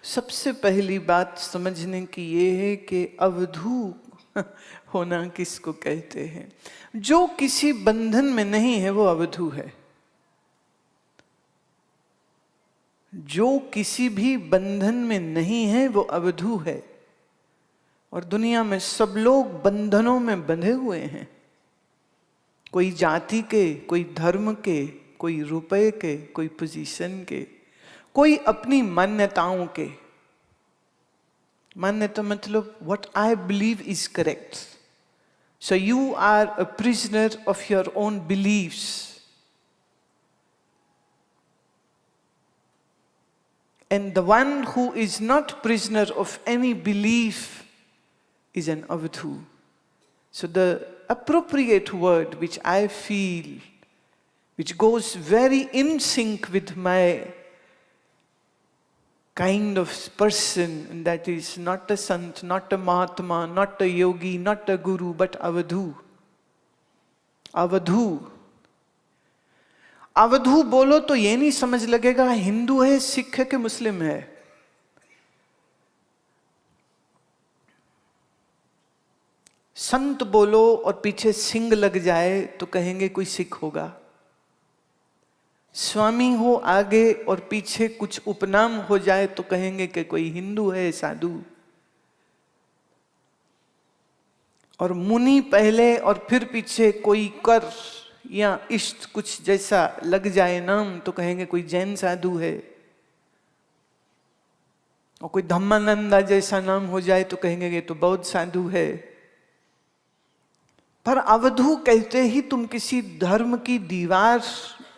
सबसे पहली बात समझने की ये है कि अवधू होना किसको कहते हैं। जो किसी बंधन में नहीं है वो अवधू है। जो किसी भी बंधन में नहीं है वो अवधू है। और दुनिया में सब लोग बंधनों में बंधे हुए हैं, कोई जाति के, कोई धर्म के, कोई रुपए के, कोई पोजीशन के, कोई अपनी मान्यताओं के। मान्यता मतलब what I believe is correct. So you are a prisoner of your own beliefs. And the one who is not prisoner of any belief is an avadhu. So the appropriate word which I feel, which goes very in sync with my kind of person, and that is not a sant, not a mahatma, not a yogi, not a guru, but avadhu. Avadhu. Avdhu बोलो तो ये नहीं समझ लगेगा हिंदू है, सिख है कि मुस्लिम है। संत बोलो और पीछे सिंह लग जाए तो कहेंगे कोई सिख होगा। स्वामी हो आगे और पीछे कुछ उपनाम हो जाए तो कहेंगे कि कोई हिंदू है, साधु। और मुनि पहले और फिर पीछे कोई कर या इष्ट कुछ जैसा लग जाए नाम तो कहेंगे कोई जैन साधु है। और कोई धम्मानंदा जैसा नाम हो जाए तो कहेंगे ये तो बौद्ध साधु है। पर अवधू कहते ही तुम किसी धर्म की दीवार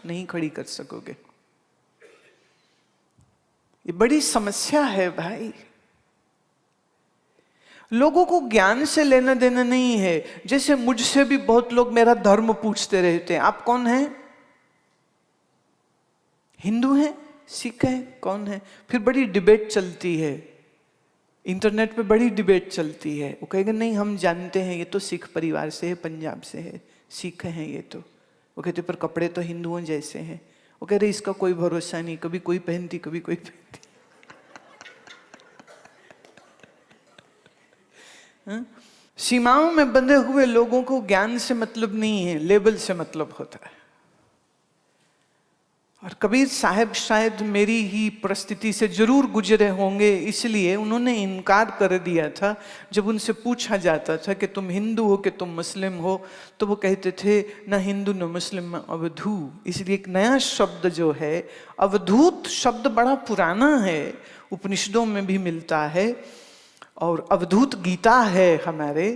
नहीं खड़ी कर सकोगे। ये बड़ी समस्या है भाई। लोगों को ज्ञान से लेना देना नहीं है। जैसे मुझसे भी बहुत लोग मेरा धर्म पूछते रहते हैं, आप कौन हैं? हिंदू हैं, सिख हैं, कौन है? फिर बड़ी डिबेट चलती है, इंटरनेट पे बड़ी डिबेट चलती है। वो कहेगा नहीं हम जानते हैं ये तो सिख परिवार से है, पंजाब से है, सिख हैं ये तो। वो कहते पर कपड़े तो हिंदुओं जैसे हैं। वो कह रहे इसका कोई भरोसा नहीं, कभी कोई पहनती कभी कोई पहनती। सीमाओं में बंधे हुए लोगों को ज्ञान से मतलब नहीं है, लेबल से मतलब होता है। और कबीर साहब शायद मेरी ही परिस्थिति से जरूर गुजरे होंगे, इसलिए उन्होंने इनकार कर दिया था। जब उनसे पूछा जाता था कि तुम हिंदू हो कि तुम मुस्लिम हो, तो वो कहते थे ना हिंदू न मुस्लिम न अवधू। इसलिए एक नया शब्द जो है अवधूत शब्द बड़ा पुराना है, उपनिषदों में भी मिलता है और अवधूत गीता है हमारे।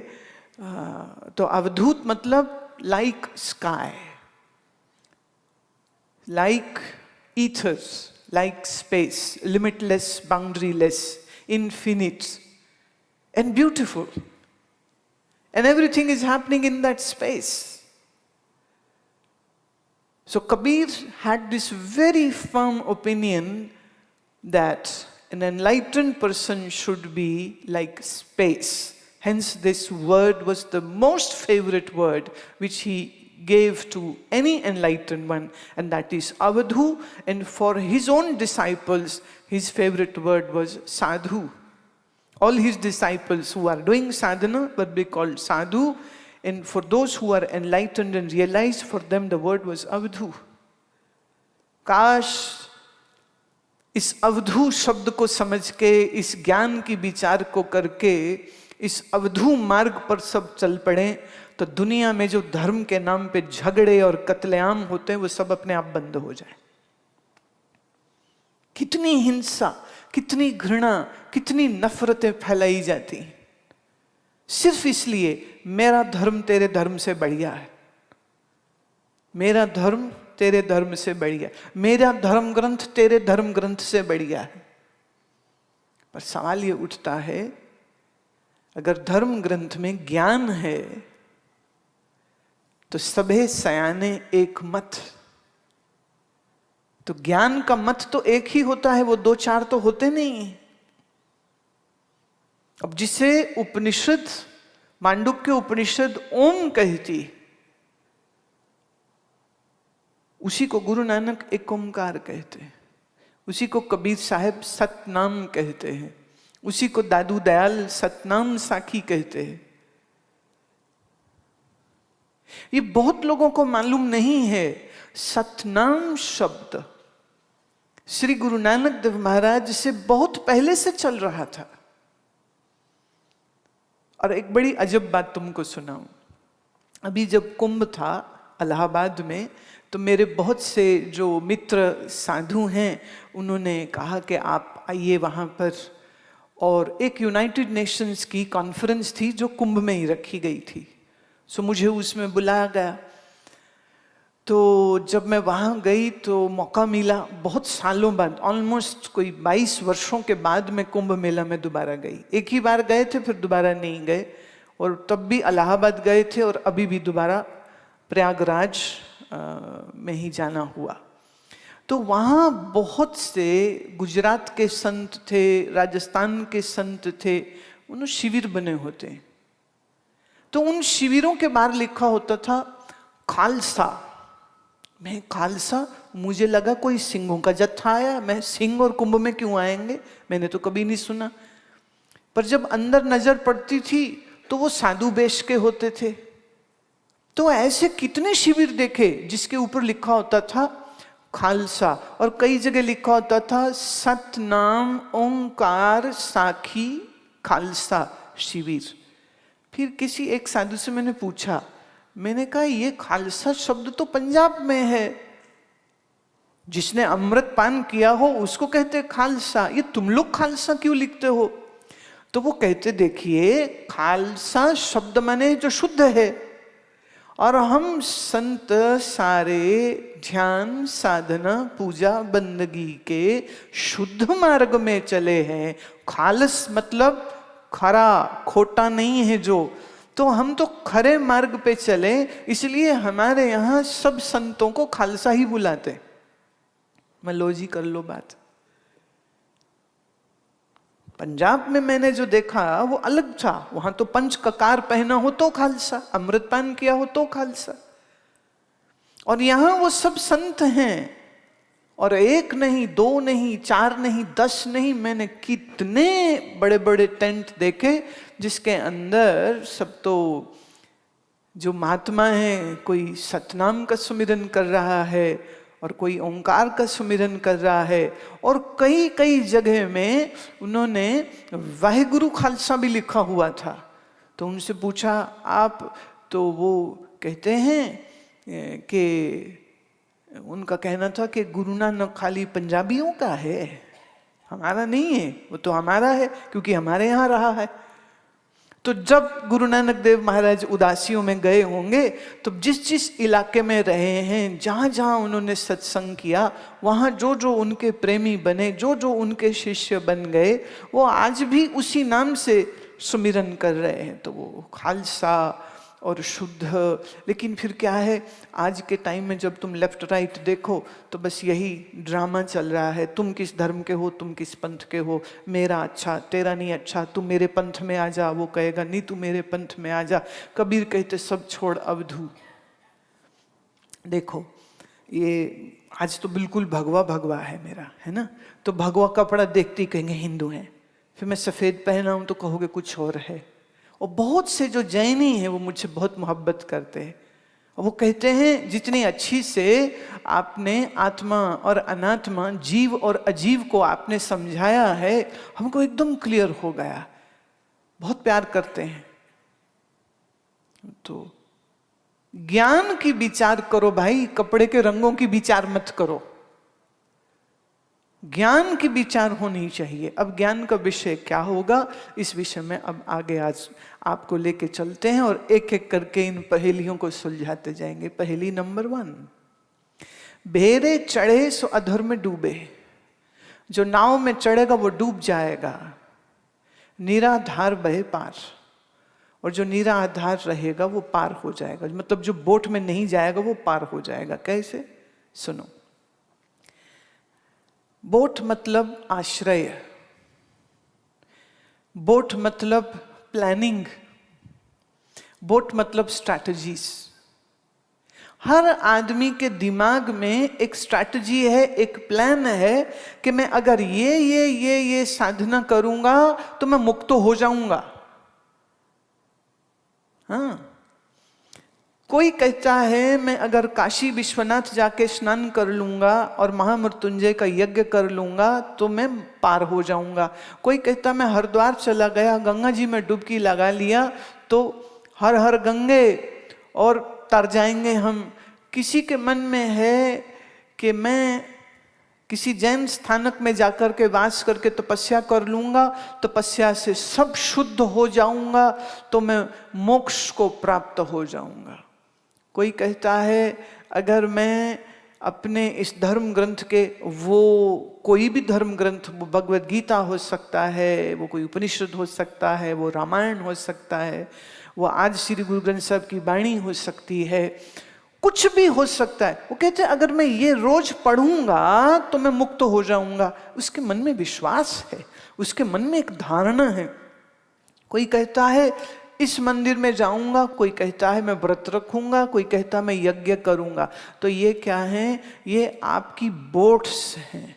तो अवधूत मतलब like sky, like ethers, like space, limitless, boundaryless, infinite, and beautiful. And everything is happening in that space. So Kabir had this very firm opinion that an enlightened person should be like space. Hence this word was the most favorite word which he gave to any enlightened one, and that is avadhu. And for his own disciples, his favorite word was sadhu. All his disciples who are doing sadhana will be called sadhu, and for those who are enlightened and realized, for them the word was avadhu. काश इस अवधू शब्द को समझ के, इस ज्ञान की विचार को करके इस अवधू मार्ग पर सब चल पड़े, तो दुनिया में जो धर्म के नाम पे झगड़े और कत्लेआम होते हैं वो सब अपने आप बंद हो जाए। कितनी हिंसा, कितनी घृणा, कितनी नफरतें फैलाई जाती हैं सिर्फ इसलिए मेरा धर्म तेरे धर्म से बढ़िया है, मेरा धर्म तेरे धर्म से बढ़िया, मेरा धर्म ग्रंथ तेरे धर्म ग्रंथ से बढ़िया है। पर सवाल ये उठता है, अगर धर्म ग्रंथ में ज्ञान है तो सभे सयाने एक मत। तो ज्ञान का मत तो एक ही होता है, वो दो चार तो होते नहीं। अब जिसे उपनिषद, मांडुक्य उपनिषद ओम कहती, उसी को गुरु नानक एक ओंकार कहते हैं। उसी को कबीर साहब सतनाम कहते हैं, उसी को दादू दयाल सतनाम साखी कहते हैं। ये बहुत लोगों को मालूम नहीं है। सतनाम शब्द श्री गुरु नानक देव महाराज से बहुत पहले से चल रहा था। और एक बड़ी अजब बात तुमको सुनाऊं। अभी जब कुंभ था इलाहाबाद में, तो मेरे बहुत से जो मित्र साधु हैं उन्होंने कहा कि आप आइए वहाँ पर। और एक यूनाइटेड नेशंस की कॉन्फ्रेंस थी जो कुंभ में ही रखी गई थी, सो मुझे उसमें बुलाया गया। तो जब मैं वहाँ गई तो मौका मिला, बहुत सालों बाद, ऑलमोस्ट कोई 22 वर्षों के बाद मैं कुंभ मेला में दोबारा गई। एक ही बार गए थे, फिर दोबारा नहीं गए, और तब भी इलाहाबाद गए थे और अभी भी दोबारा प्रयागराज में ही जाना हुआ। तो वहाँ बहुत से गुजरात के संत थे, राजस्थान के संत थे, उन्होंने शिविर बने होते हैं। तो उन शिविरों के बाहर लिखा होता था खालसा। मैं खालसा, मुझे लगा कोई सिंहों का जत्था आया, मैं सिंह और कुंभ में क्यों आएंगे, मैंने तो कभी नहीं सुना। पर जब अंदर नजर पड़ती थी तो वो साधु वेश के होते थे। तो ऐसे कितने शिविर देखे जिसके ऊपर लिखा होता था खालसा, और कई जगह लिखा होता था सतनाम ओंकार साखी खालसा शिविर। फिर किसी एक साधु से मैंने पूछा, मैंने कहा ये खालसा शब्द तो पंजाब में है, जिसने अमृत पान किया हो उसको कहते खालसा, ये तुम लोग खालसा क्यों लिखते हो? तो वो कहते देखिए खालसा शब्द माने जो शुद्ध है, और हम संत सारे ध्यान साधना पूजा बंदगी के शुद्ध मार्ग में चले हैं। खालस मतलब खरा, खोटा नहीं है जो, तो हम तो खरे मार्ग पे चले, इसलिए हमारे यहाँ सब संतों को खालसा ही बुलाते। मैं लो जी कर लो बात। पंजाब में मैंने जो देखा वो अलग था, वहां तो पंच ककार पहना हो तो खालसा, अमृतपान किया हो तो खालसा। और यहां वो सब संत हैं, और एक नहीं, दो नहीं, चार नहीं, 10 नहीं, मैंने कितने बड़े बड़े टेंट देखे जिसके अंदर सब तो जो महात्मा है, कोई सतनाम का सुमिरन कर रहा है और कोई ओंकार का सुमिरन कर रहा है, और कई कई जगह में उन्होंने वाहेगुरु खालसा भी लिखा हुआ था। तो उनसे पूछा आप, तो वो कहते हैं कि उनका कहना था कि गुरु नानक खाली पंजाबियों का है, हमारा नहीं है, वो तो हमारा है क्योंकि हमारे यहाँ रहा है। तो जब गुरु नानक देव महाराज उदासियों में गए होंगे, तो जिस जिस इलाके में रहे हैं, जहाँ जहाँ उन्होंने सत्संग किया, वहाँ जो जो उनके प्रेमी बने, जो जो उनके शिष्य बन गए, वो आज भी उसी नाम से सुमिरन कर रहे हैं। तो वो खालसा और शुद्ध। लेकिन फिर क्या है, आज के टाइम में जब तुम लेफ्ट राइट देखो तो बस यही ड्रामा चल रहा है। तुम किस धर्म के हो, तुम किस पंथ के हो, मेरा अच्छा तेरा नहीं अच्छा, तू मेरे पंथ में आ जा, वो कहेगा नहीं तू मेरे पंथ में आ जा। कबीर कहते सब छोड़ अवधू। देखो ये आज तो बिल्कुल भगवा भगवा है मेरा, है ना। तो भगवा कपड़ा देखते ही कहेंगे हिंदू हैं, फिर मैं सफ़ेद पहना हूं तो कहोगे कुछ और है। और बहुत से जो जैनी हैं वो मुझसे बहुत मोहब्बत करते हैं, और वो कहते हैं जितनी अच्छी से आपने आत्मा और अनात्मा, जीव और अजीव को आपने समझाया है, हमको एकदम क्लियर हो गया। बहुत प्यार करते हैं। तो ज्ञान की विचार करो भाई, कपड़े के रंगों की विचार मत करो। ज्ञान की विचार होनी चाहिए। अब ज्ञान का विषय क्या होगा, इस विषय में अब आगे आज आपको लेके चलते हैं और एक एक करके इन पहेलियों को सुलझाते जाएंगे। पहेली नंबर 1, भेरे चढ़े सो अधर में डूबे। जो नाव में चढ़ेगा वो डूब जाएगा, निराधार बहे पार। और जो निराधार रहेगा वो पार हो जाएगा, मतलब जो बोट में नहीं जाएगा वो पार हो जाएगा। कैसे, सुनो। बोट मतलब आश्रय, बोट मतलब प्लानिंग, बोट मतलब स्ट्रैटेजीज। हर आदमी के दिमाग में एक स्ट्रैटेजी है, एक प्लान है कि मैं अगर ये साधना करूंगा तो मैं मुक्त हो जाऊंगा। हाँ, कोई कहता है मैं अगर काशी विश्वनाथ जाके स्नान कर लूंगा और महामृत्युंजय का यज्ञ कर लूंगा तो मैं पार हो जाऊंगा। कोई कहता मैं हरिद्वार चला गया, गंगा जी में डुबकी लगा लिया तो हर हर गंगे और तर जाएंगे हम। किसी के मन में है कि मैं किसी जैन स्थानक में जाकर के वास करके तपस्या कर लूंगा, तपस्या से सब शुद्ध हो जाऊंगा तो मैं मोक्ष को प्राप्त हो जाऊंगा। कोई कहता है अगर मैं अपने इस धर्म ग्रंथ के, वो कोई भी धर्म ग्रंथ, वो भगवद गीता हो सकता है, वो कोई उपनिषद हो सकता है, वो रामायण हो सकता है, वो आज श्री गुरु ग्रंथ साहब की वाणी हो सकती है, कुछ भी हो सकता है। वो कहते हैं अगर मैं ये रोज पढ़ूंगा तो मैं मुक्त हो जाऊंगा। उसके मन में विश्वास है, उसके मन में एक धारणा है। कोई कहता है इस मंदिर में जाऊंगा, कोई कहता है मैं व्रत रखूंगा, कोई कहता है मैं यज्ञ करूंगा। तो ये क्या है? ये आपकी बोट्स हैं,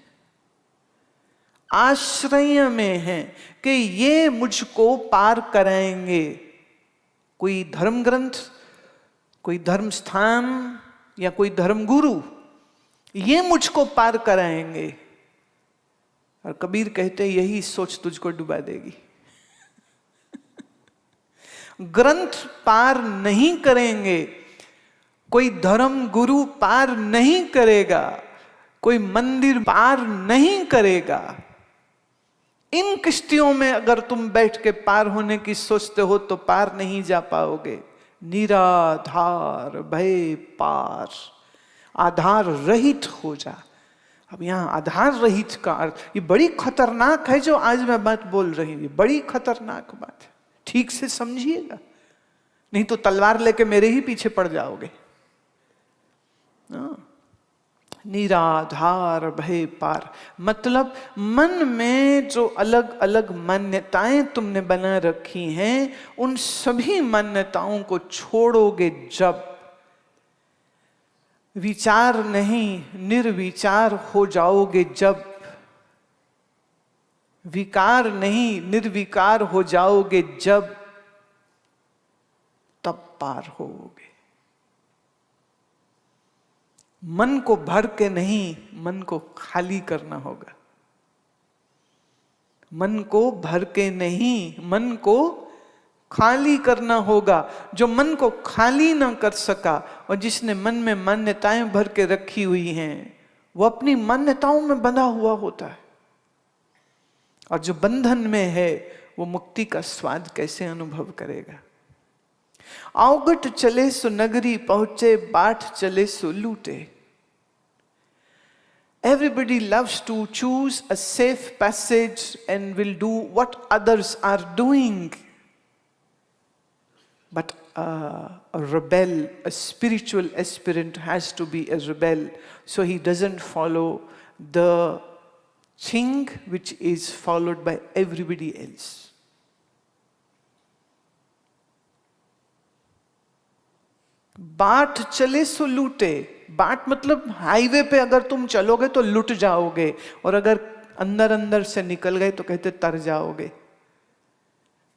आश्रय में हैं कि ये मुझको पार कराएंगे। कोई धर्म ग्रंथ, कोई धर्म स्थान या कोई धर्म गुरु, ये मुझको पार कराएंगे। और कबीर कहते यही सोच तुझको डुबा देगी। ग्रंथ पार नहीं करेंगे, कोई धर्म गुरु पार नहीं करेगा, कोई मंदिर पार नहीं करेगा। इन किश्तियों में अगर तुम बैठ के पार होने की सोचते हो तो पार नहीं जा पाओगे। निराधार भय पार, आधार रहित हो जा। अब यहाँ आधार रहित का अर्थ, ये बड़ी खतरनाक है जो आज मैं बात बोल रही हूँ, बड़ी खतरनाक बात है, ठीक से समझिएगा, नहीं तो तलवार लेके मेरे ही पीछे पड़ जाओगे। निराधार भय पार मतलब मन में जो अलग अलग मान्यताएं तुमने बना रखी हैं, उन सभी मान्यताओं को छोड़ोगे जब, विचार नहीं निर्विचार हो जाओगे जब, विकार नहीं निर्विकार हो जाओगे जब, तब पार होगे। मन को भर के नहीं, मन को खाली करना होगा। मन को भर के नहीं, मन को खाली करना होगा। जो मन को खाली ना कर सका और जिसने मन में मान्यताएं भर के रखी हुई हैं, वो अपनी मान्यताओं में बंधा हुआ होता है। और जो बंधन में है वो मुक्ति का स्वाद कैसे अनुभव करेगा। अवगट चले सो नगरी पहुंचे, बाट चले सो लूटे। Everybody loves to choose a safe passage and will do what others are doing. But a rebel, a spiritual aspirant has to be a rebel. So he doesn't follow the thing which is followed by everybody else. बाट चले सो लूटे। बाट मतलब highway पे अगर तुम चलोगे तो लुट जाओगे, और अगर अंदर अंदर से निकल गए तो कहते तर जाओगे।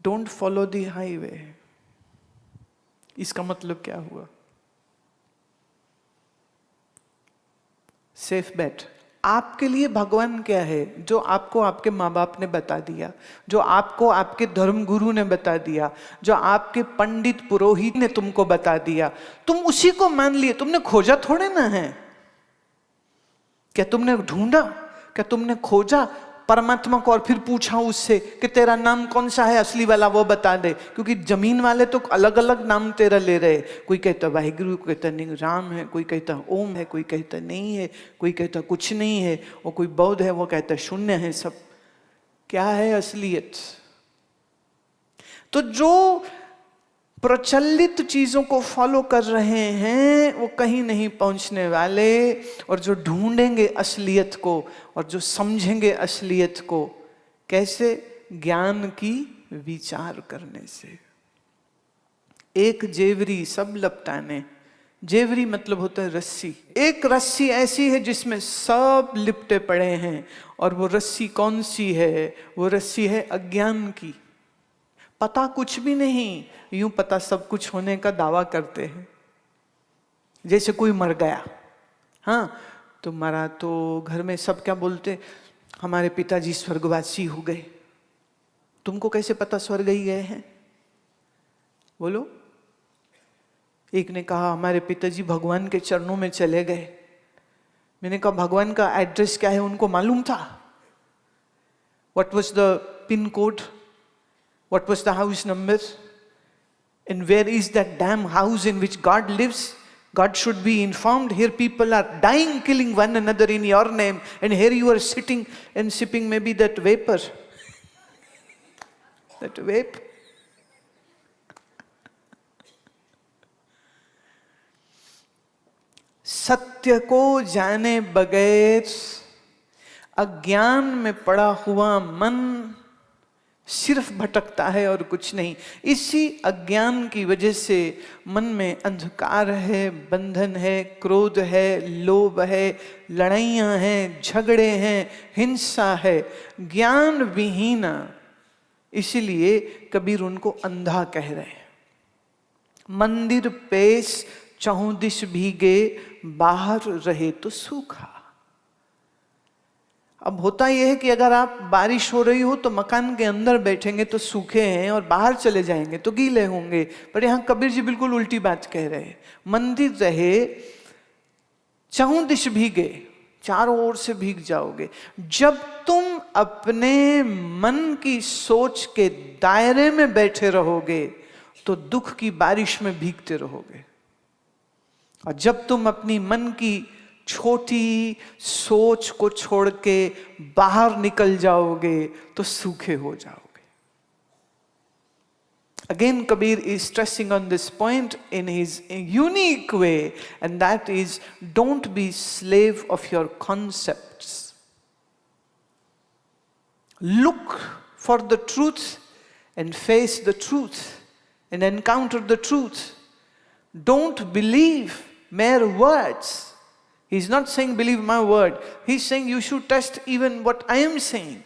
Don't follow the highway. इसका मतलब क्या हुआ? Safe bet. आपके लिए भगवान क्या है? जो आपको आपके माँ बाप ने बता दिया, जो आपको आपके धर्म गुरु ने बता दिया, जो आपके पंडित पुरोहित ने तुमको बता दिया, तुम उसी को मान लिए। तुमने खोजा थोड़े ना है। क्या तुमने ढूंढा? क्या तुमने खोजा परमात्मा को और फिर पूछा उससे कि तेरा नाम कौन सा है असली वाला, वो बता दे? क्योंकि जमीन वाले तो अलग अलग नाम तेरा ले रहे। कोई कहता वाहिगुरु, कोई कहता नहीं राम है, कोई कहता ओम है, कोई कहता नहीं है, कोई कहता कुछ नहीं है, और कोई बौद्ध है वो कहता शून्य है सब। क्या है असलियत? तो जो प्रचलित चीजों को फॉलो कर रहे हैं वो कहीं नहीं पहुंचने वाले, और जो ढूंढेंगे असलियत को और जो समझेंगे असलियत को, कैसे? ज्ञान की विचार करने से। एक जेवरी सब लपटाने, जेवरी मतलब होता है रस्सी। एक रस्सी ऐसी है जिसमें सब लिपटे पड़े हैं, और वो रस्सी कौन सी है? वो रस्सी है अज्ञान की। पता कुछ भी नहीं, यूं पता सब कुछ होने का दावा करते हैं। जैसे कोई मर गया, हाँ तो मरा तो घर में सब क्या बोलते? हमारे पिताजी स्वर्गवासी हो गए। तुमको कैसे पता स्वर्ग ही गए हैं? बोलो। एक ने कहा हमारे पिताजी भगवान के चरणों में चले गए। मैंने कहा भगवान का एड्रेस क्या है उनको मालूम था? What was the pin code? What was the house number? And where is that damn house in which God lives? God should be informed. Here people are dying, killing one another in your name, and here you are sitting and sipping maybe that vapor. That vape. सत्य को जाने बगैर अज्ञान में पड़ा हुआ मन सिर्फ भटकता है और कुछ नहीं। इसी अज्ञान की वजह से मन में अंधकार है, बंधन है, क्रोध है, लोभ है, लड़ाइयाँ हैं, झगड़े हैं, हिंसा है, ज्ञान विहीन। इसीलिए कबीर उनको अंधा कह रहे हैं। मंदिर पेश चहुं दिश भीगे, बाहर रहे तो सूखा। अब होता यह है कि अगर आप बारिश हो रही हो तो मकान के अंदर बैठेंगे तो सूखे हैं, और बाहर चले जाएंगे तो गीले होंगे। पर यहाँ कबीर जी बिल्कुल उल्टी बात कह रहे हैं। मंदिर रहे चहुं दिश भीगे, चारों ओर से भीग जाओगे। जब तुम अपने मन की सोच के दायरे में बैठे रहोगे तो दुख की बारिश में भीगते रहोगे, और जब तुम अपनी मन की छोटी सोच को छोड़ के बाहर निकल जाओगे तो सूखे हो जाओगे। Again, Kabir is stressing on this point in his unique way, and that is, don't be slave of your concepts. Look for the truth and face the truth and encounter the truth. Don't believe mere words. He's not saying believe my word. He's saying you should test even what I am saying.